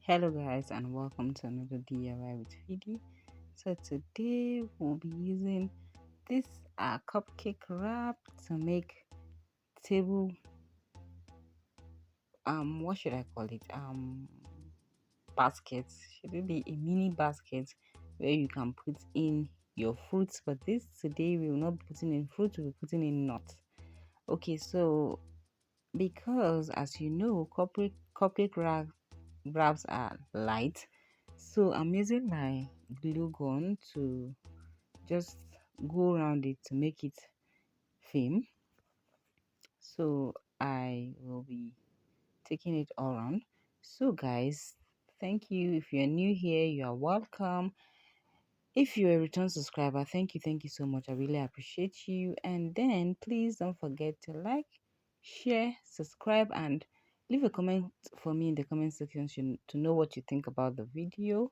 Hello guys and welcome to another DIY with Fidi. So today we'll be using this cupcake wrap to make table what should I call it? Baskets. Should it be a mini basket where you can put in your fruits? But this today we will not be putting in fruit, we'll be putting in nuts. Okay, so because as you know, wraps are light, so I'm using my glue gun to just go around it to make it firm. So I will be taking it all around. So guys, thank you. If you're new here, you are welcome. If you're a return subscriber, thank you so much. I really appreciate you. And then please don't forget to like, share, subscribe, and leave a comment for me in the comment section to know what you think about the video.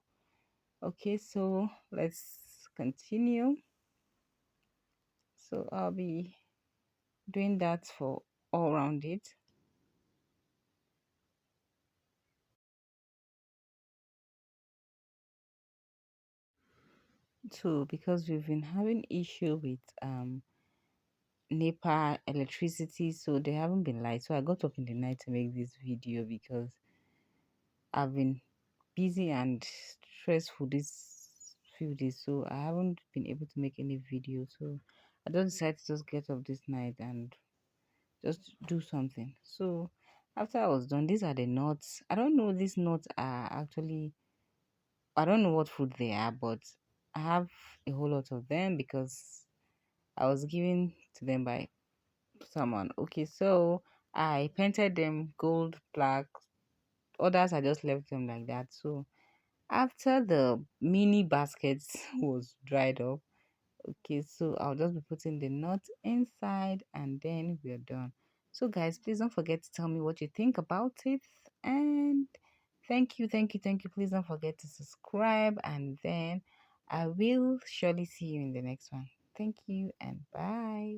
Okay, so let's continue. So I'll be doing that for all around it. So because we've been having issue with NEPA electricity, so they haven't been light. So I got up in the night to make this video because I've been busy and stressful this few days, so I haven't been able to make any video. So I just decided to just get up this night and just do something. So after I was done, these are the nuts. I don't know, these nuts are actually, I don't know what food they are, but I have a whole lot of them because I was given to them by someone. Okay, so I painted them gold, black. Others I just left them like that. So after the mini baskets was dried up, okay, so I'll just be putting the nut inside and then we're done. So guys, please don't forget to tell me what you think about it. And thank you. Please don't forget to subscribe and then I will surely see you in the next one. Thank you and bye.